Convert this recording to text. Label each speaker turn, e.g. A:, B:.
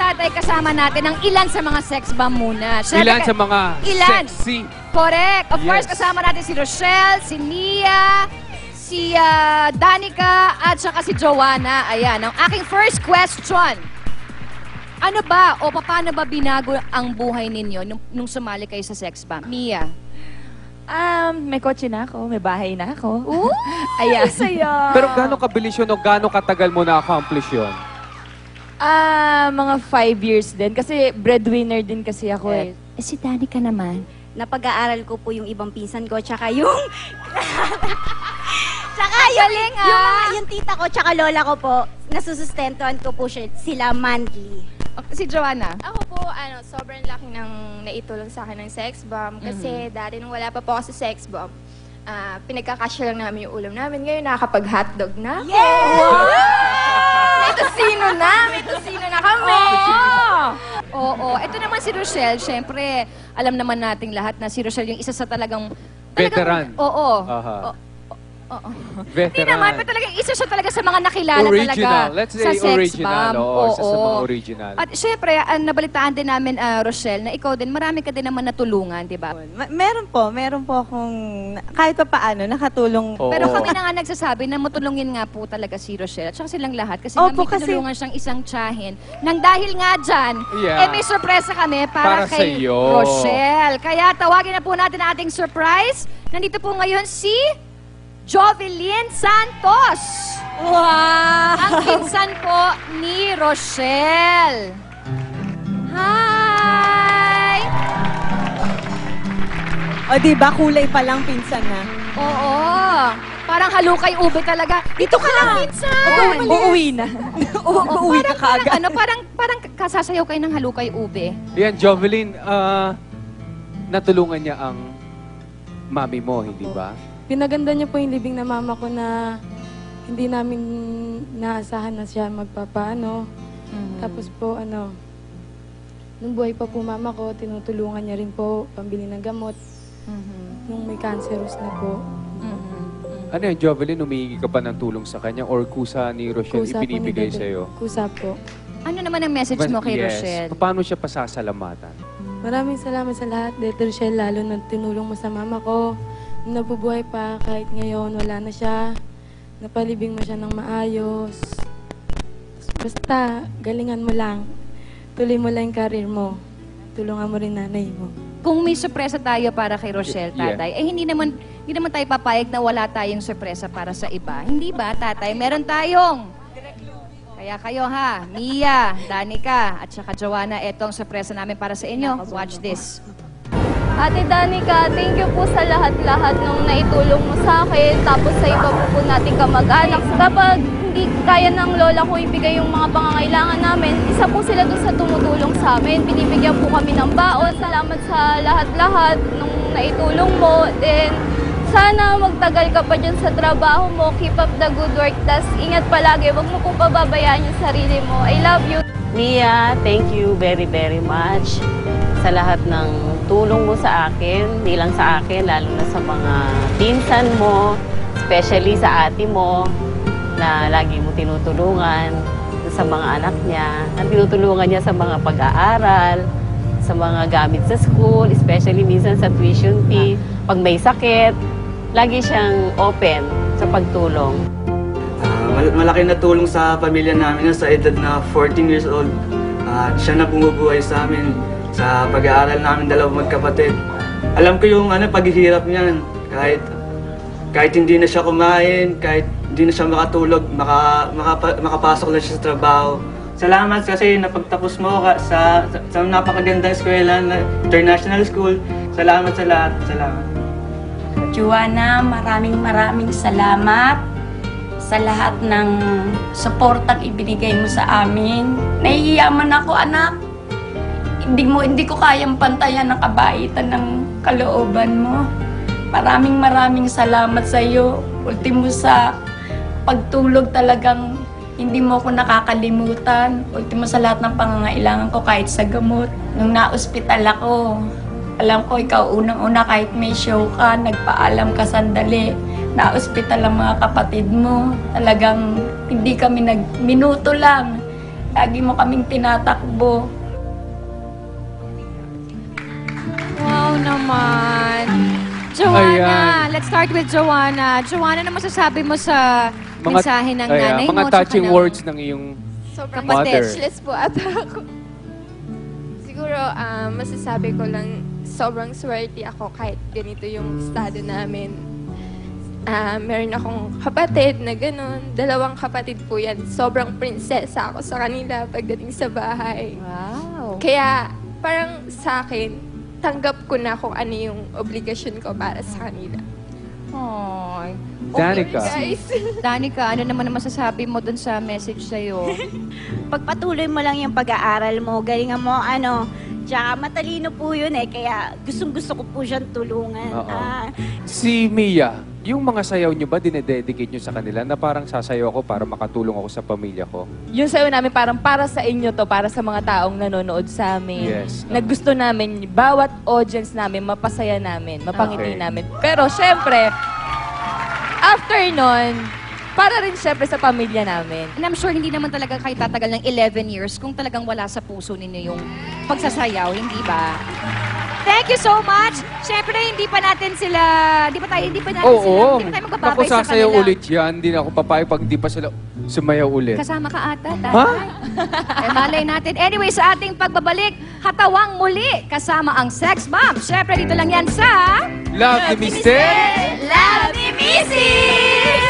A: tatay kasama natin ang ilan sa mga sex bomb muna. Siyempre,
B: Ilan sa mga sexy.
A: Correct. Of
B: Yes.
A: course, kasama natin si Rochelle, si Nia, si Danica, at saka si Joanna. Ayan, ang aking first question. Ano ba o paano ba binago ang buhay ninyo nung sumali kayo sa sex bomb? Mia.
C: May kotse na ako, may bahay na ako.
A: Ooh,
C: Ayan.
A: saya.
B: Pero gano'ng kabilis yun o gano'ng katagal mo na-accomplish yun?
C: Mga 5 years din. Kasi breadwinner din kasi ako eh.
A: Si Danica naman.
D: Napag-aaral ko po yung ibang pinsan ko, tsaka yung... tsaka
A: Galing,
D: yung tita ko, tsaka lola ko po, nasusustentuhan ko po sila monthly.
A: Si Joanna.
E: Ako po, sobrang laki ng naitulong sa akin ng sex bomb. Kasi dati nung wala pa po ako sa sex bomb, pinagkakasya lang namin yung ulam namin. Ngayon nakakapag-hotdog na ako. May tosino na! May tosino na kami!
A: Oo. Ito naman si Rochelle. Siyempre, alam naman nating lahat na si Rochelle yung isa sa talagang...
B: Veteran.
A: Oo.
B: Aha.
A: Oo.
B: Veteran.
A: Hindi naman, pero talagang isa siya talaga sa mga nakilala
B: Original.
A: talaga
B: Let's say
A: sa sex
B: original.
A: bomb.
B: Oo, isa sa mga original.
A: At syempre, nabalitaan din namin, Rochelle, na ikaw din, marami ka din naman natulungan, di ba?
F: Meron po akong kahit pa paano nakatulong.
B: Oo.
A: Pero kami na nga nagsasabi na matulungin nga po talaga si Rochelle at saka silang lahat kasi
F: Opo,
A: nga may
F: kasi-
A: tinulungan siyang isang tiyahin. Nang dahil nga dyan,
B: Yeah.
A: may sorpresa kami para
B: Para
A: kay
B: sa'yo.
A: Rochelle. Kaya tawagin na po natin ang ating surprise. Nandito po ngayon si Jovelyn Santos.
F: Wow!
A: Ang pinsan po ni Rochelle. Hi!
F: O diba, kulay pa lang pinsan na.
A: Oo. Parang halukay ube talaga. Dito ka lang, pinsan!
F: Uuwi na. Uuwi ka kaagad.
A: Parang kasasayaw kayo ng halukay ube.
B: Yan, Jovelyn, natulungan niya ang mami mo, hindi ba?
G: Pinaganda niya po yung libing na mama ko na hindi namin naasahan na siya magpapaano. Tapos po, nung buhay pa po mama ko, tinutulungan niya rin po pambili ng gamot. Nung may cancerous na po.
B: Ano yan, Jovelyn, humihingi ka pa ng tulong sa kanya or kusa ni Rochelle
G: Kusa po ni
B: ibinibigay
G: Bebe.
B: sa'yo?
G: Kusa po.
A: Ano naman ang message mo kay
B: Yes.
A: Rochelle?
B: Paano siya pasasalamatan?
G: Maraming salamat sa lahat, Dete Rochelle, lalo na tinulong mo sa mama ko. Nung nabubuhay pa, kahit ngayon, wala na siya. Napalibing mo siya ng maayos. Basta, galingan mo lang. Tuloy mo lang yung career mo. Tulungan mo rin nanay mo.
A: Kung may sorpresa tayo para kay Rochelle,
B: Yeah.
A: tatay, hindi naman tayo papayag na wala tayong sorpresa para sa iba. Hindi ba, tatay? Meron tayong. Kaya kayo ha, Mia, Danica, at saka Joanna, etong sorpresa namin para sa inyo. Watch this.
E: Ate Danica, thank you po sa lahat-lahat nung naitulong mo sa akin. Tapos sa iba po nating kamag-anak. Kapag hindi kaya ng lola ko ibigay yung mga pangangailangan namin, isa po sila doon sa tumutulong sa amin. Binibigyan po kami ng baon. Salamat sa lahat-lahat nung naitulong mo. Then, sana magtagal ka pa dyan sa trabaho mo. Keep up the good work. Tas ingat palagi. Huwag mo pong pababayaan yung sarili mo. I love you.
H: Mia, thank you very, very much sa lahat ng tulong mo sa akin, hindi lang sa akin, lalo na sa mga pinsan mo, especially sa ate mo, na lagi mo tinutulungan, sa mga anak niya, ang tinutulungan niya sa mga pag-aaral, sa mga gamit sa school, especially minsan sa tuition fee. Pag may sakit, lagi siyang open sa pagtulong.
I: Malaki na tulong sa pamilya namin sa edad na 14 years old. Siya na bumubuhay sa amin sa pag-aaral namin, dalawang magkapatid. Alam ko yung paghihirap niyan. Kahit hindi na siya kumain, kahit hindi na siya makatulog, makapasok na siya sa trabaho. Salamat kasi napagtapos mo sa napakagandang eskwela na international school. Salamat sa lahat. Salamat.
J: Joanna, maraming salamat sa lahat ng suportang ibinigay mo sa amin. Nahihiyaman ako, anak. Hindi ko kayang pantayan ang kabaitan ng kalooban mo. Maraming salamat sa iyo. Ultimo sa pagtulog, talagang hindi mo ako nakakalimutan. Ultimo sa lahat ng pangangailangan ko, kahit sa gamot. Nung na-ospital ako, alam ko ikaw unang-una, kahit may show ka, nagpaalam ka sandali. Na-ospital ang mga kapatid mo. Talagang hindi kami minuto lang. Lagi mo kaming tinatakbo.
A: Wow naman. Joanna,
B: Ayan.
A: let's start with Joanna. Joanna, ano masasabi mo sa mensahe ng nanay mo?
B: mga
A: tsaka
B: touching
A: ng
B: words ng iyong
E: Sobrang
B: Mother.
E: speechless po ata ako. Siguro, masasabi ko lang, sobrang swerte ako kahit ganito yung estado namin. Meron akong kapatid na gano'n. 2 kapatid po yan. Sobrang prinsesa ako sa kanila pagdating sa bahay.
A: Wow.
E: Kaya parang sa akin, tanggap ko na kung ano yung obligasyon ko para sa kanila.
A: Ay.
B: Danica.
E: Guys.
A: Danica, ano naman ang masasabi mo dun sa message sa'yo?
D: Pagpatuloy mo lang yung pag-aaral mo, galingan mo, tsaka matalino po yun kaya gustong-gusto ko po siyang tulungan.
B: Oo. Si Mia, yung mga sayaw nyo ba, dinededicate nyo sa kanila na parang sasayaw ako para makatulong ako sa pamilya ko?
C: Yung sayo namin parang para sa inyo to, para sa mga taong nanonood sa amin.
B: Yes.
C: Na gusto namin, bawat audience namin, mapasaya namin, mapangiti
B: Okay.
C: namin. Pero syempre, after nun, para rin syempre sa pamilya namin.
A: And I'm sure hindi naman talaga kayo tatagal ng 11 years kung talagang wala sa puso ninyo yung pagsasayaw, hindi ba? Thank you so much. Siyempre, hindi pa natin sila, hindi pa tayo magbababay
B: Ako
A: sa
B: sasayaw
A: kanila.
B: ulit yan. Hindi na ako papayag pag hindi pa sila sumayaw ulit.
A: Kasama ka ata,
B: Ha?
A: tatay. Eh, malay natin. Anyway, sa ating pagbabalik, Hatawang Muli, kasama ang Sex Bomb. Siyempre, dito lang yan sa...
B: Love ni Mister!
A: Love ni Missy!